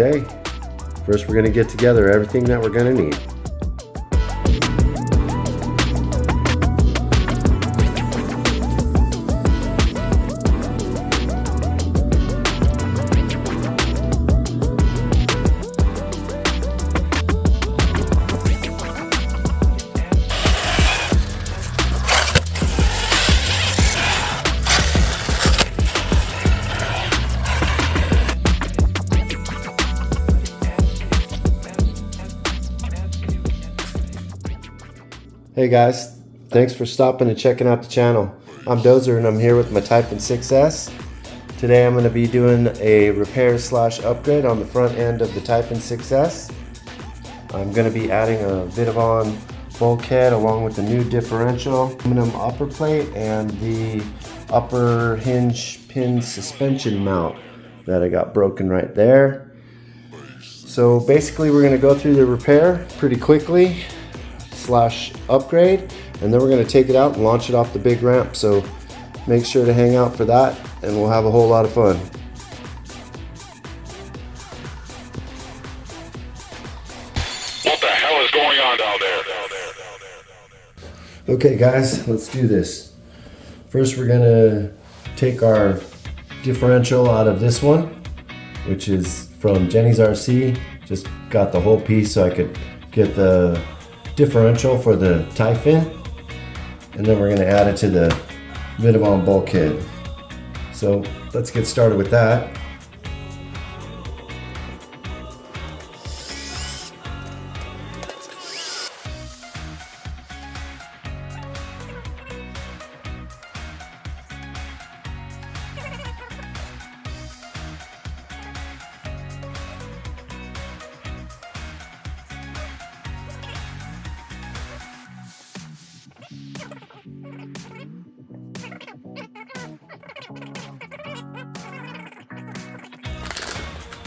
Okay, first we're going to get together everything that we're going to need. Hey guys, thanks for stopping and checking out the channel. I'm Dozer and I'm here with my Typhon 6S. Today I'm going to be doing a repair slash upgrade on the front end of the Typhon 6S. I'm going to be adding a bit of on bulkhead along with the new differential aluminum upper plate and the upper hinge pin suspension mount that I got broken right there. So basically we're going to go through the repair pretty quickly slash upgrade, and then we're going to take it out and launch it off the big ramp, so make sure to hang out for that and we'll have a whole lot of fun. What the hell is going on down there? Okay guys, let's do this. First we're going to take our differential out of this one, which is from Jenny's RC. Just got the whole piece so I could get the differential for the Typhon, and then we're going to add it to the Vidavon bulkhead. So let's get started with that.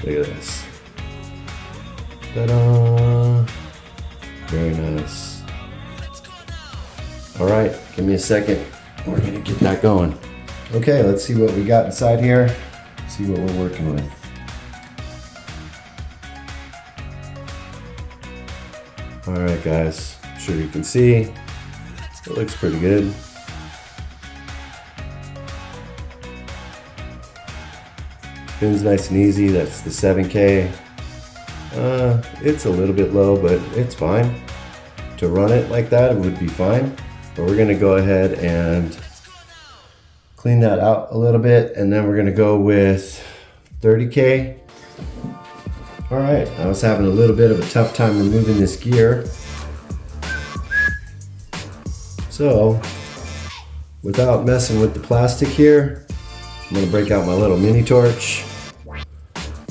Look at this. Ta-da! Very nice. All right, give me a second. We're gonna get that going. Okay, let's see what we got inside here. See what we're working with. All right, guys. I'm sure you can see. It looks pretty good. Pin's nice and easy. That's the 7K. It's a little bit low, but it's fine. To run it like that, it would be fine. But we're gonna go ahead and clean that out a little bit, and then we're gonna go with 30K. All right, I was having a little bit of a tough time removing this gear. So, without messing with the plastic here, I'm gonna break out my little mini torch,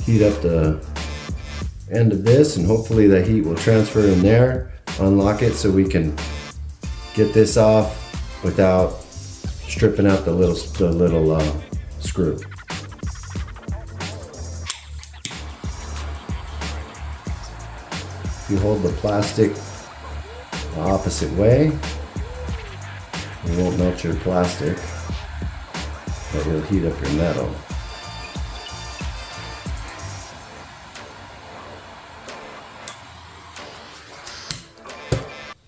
heat up the end of this, and hopefully the heat will transfer in there, unlock it so we can get this off without stripping out the little screw. If you hold the plastic the opposite way, it won't melt your plastic, but it'll heat up your metal.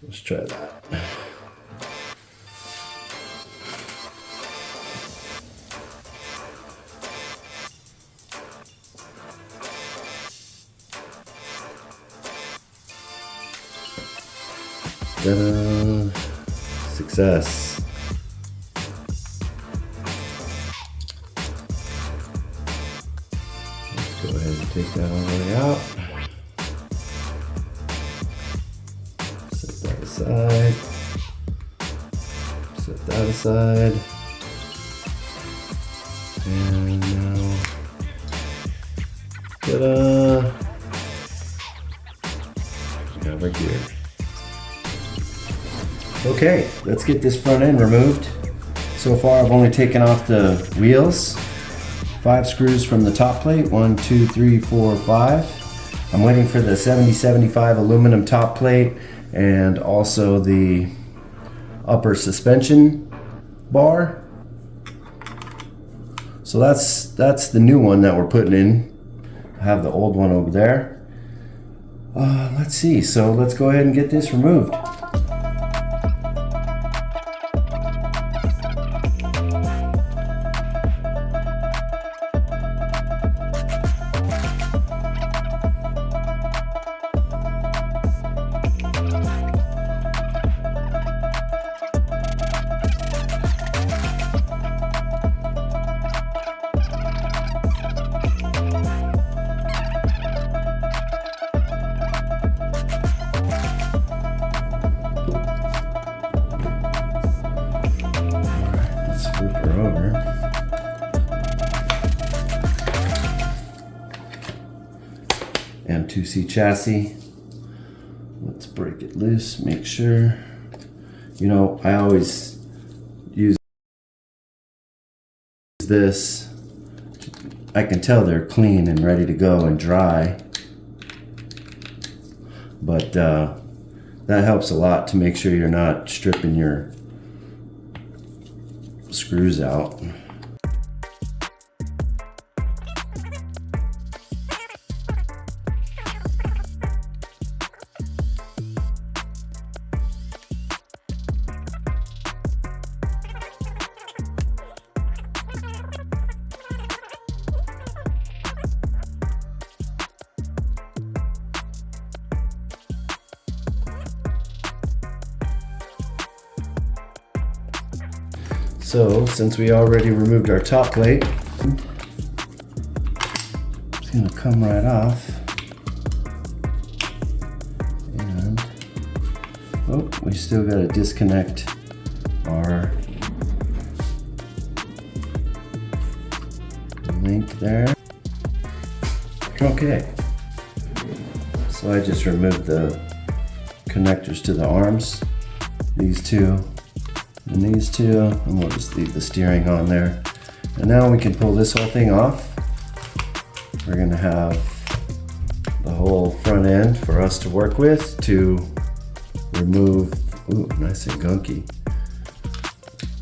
Let's try that. Ta-da! Success. Let's go ahead and take that all the way out. Set that aside. Set that aside. And now, ta-da! We have our gear. Okay, let's get this front end removed. So far I've only taken off the wheels. 5 screws from the top plate, 1, 2, 3, 4, 5. I'm waiting for the 7075 aluminum top plate and also the upper suspension bar. So that's the new one that we're putting in. I have the old one over there. Let's see, so let's go ahead and get this removed. Flip her over. M2C chassis. Let's break it loose, make sure. You know, I always use this. I can tell they're clean and ready to go and dry. But that helps a lot to make sure you're not stripping your screws out. So, since we already removed our top plate, it's gonna come right off. And, oh, we still gotta disconnect our link there. Okay. So I just removed the connectors to the arms, these two. And these two, and we'll just leave the steering on there. And now we can pull this whole thing off. We're gonna have the whole front end for us to work with to remove, ooh, nice and gunky.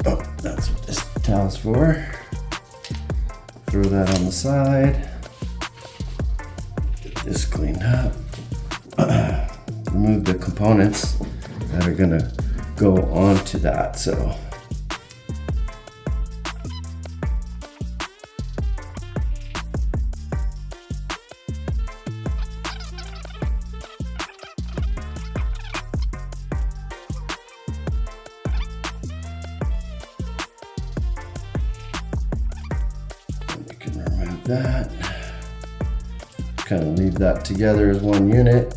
Oh, that's what this towel's for. Throw that on the side. Get this cleaned up. Remove the components that are gonna go onto that, so. We can remove that. Kind of leave that together as one unit.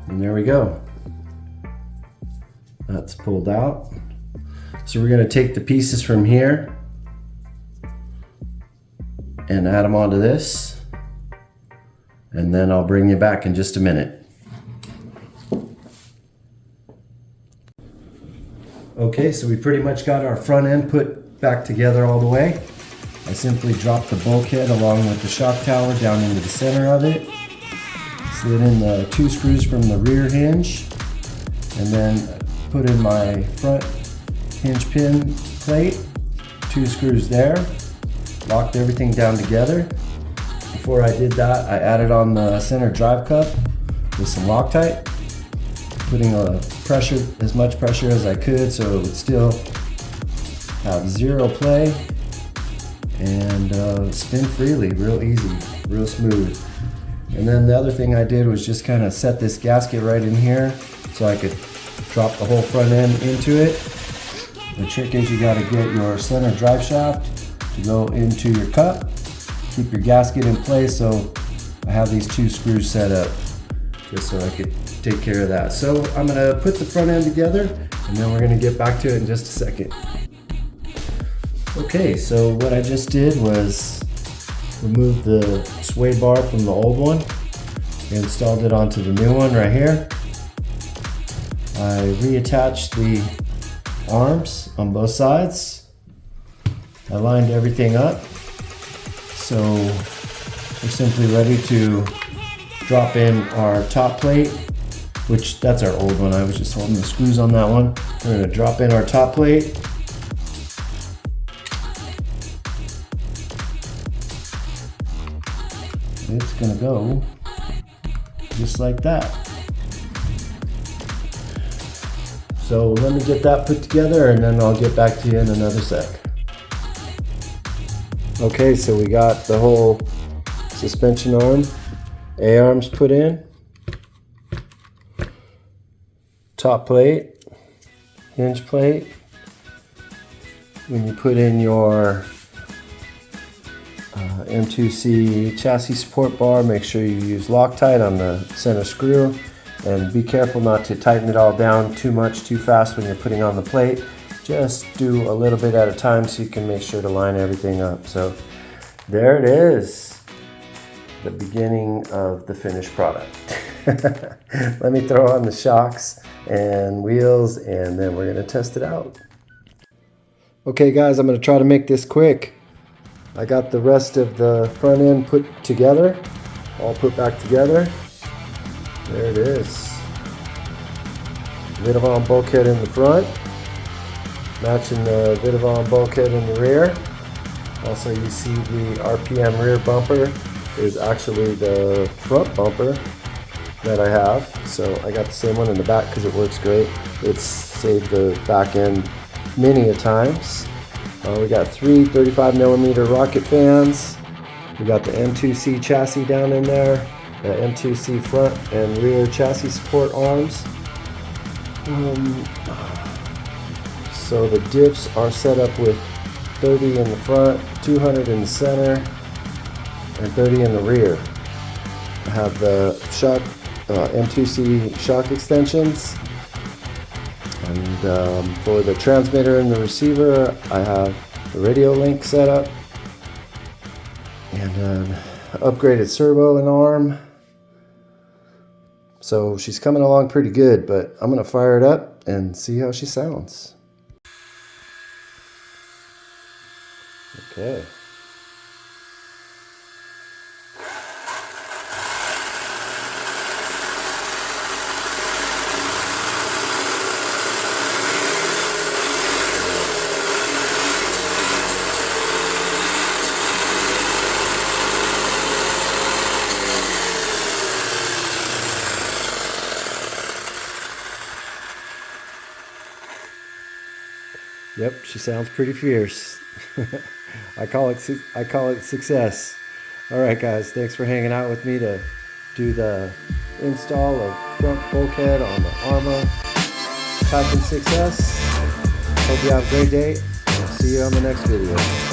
And there we go. That's pulled out. So we're going to take the pieces from here and add them onto this. And then I'll bring you back in just a minute. Okay, so we pretty much got our front end put back together all the way. I simply dropped the bulkhead along with the shock tower down into the center of it. Slid in the 2 screws from the rear hinge, and then put in my front hinge pin plate, 2 screws there, locked everything down together. Before I did that, I added on the center drive cup with some Loctite, putting as much pressure as I could so it would still have 0 play and spin freely, real easy, real smooth. And then the other thing I did was just kind of set this gasket right in here so I could drop the whole front end into it. The trick is you got to get your center drive shaft to go into your cup. Keep your gasket in place, so I have these 2 screws set up just so I could take care of that. So I'm going to put the front end together and then we're going to get back to it in just a second. Okay, so what I just did was remove the sway bar from the old one and installed it onto the new one right here. I reattached the arms on both sides. I lined everything up. So we're simply ready to drop in our top plate, which that's our old one. I was just holding the screws on that one. We're going to drop in our top plate. it's gonna go just like that. So let me get that put together and then I'll get back to you in another sec. Okay, so we got the whole suspension arm, A-arms put in, top plate, hinge plate. When you put in your M2C chassis support bar, make sure you use Loctite on the center screw, and be careful not to tighten it all down too much too fast when you're putting on the plate. Just do a little bit at a time so you can make sure to line everything up. So there it is, the beginning of the finished product. Let me throw on the shocks and wheels and then we're gonna test it out. Okay guys, I'm gonna try to make this quick. I got the rest of the front end put together, all put back together. There it is. Vidavon bulkhead in the front, matching the Vidavon bulkhead in the rear. Also you see the RPM rear bumper is actually the front bumper that I have. So I got the same one in the back because it works great. It's saved the back end many a times. We got 3 35mm rocket fans. We got the M2C chassis down in there, the M2C front and rear chassis support arms. So the diffs are set up with 30 in the front, 200 in the center, and 30 in the rear. I have the shock M2C shock extensions. And for the transmitter and the receiver, I have the radio link set up and an upgraded servo and arm. So she's coming along pretty good, but I'm gonna fire it up and see how she sounds. Okay. Yep, she sounds pretty fierce. I call it success. All right, guys, thanks for hanging out with me to do the install of front bulkhead on the ARRMA Typhoon 6S. Hope you have a great day. I'll see you on the next video.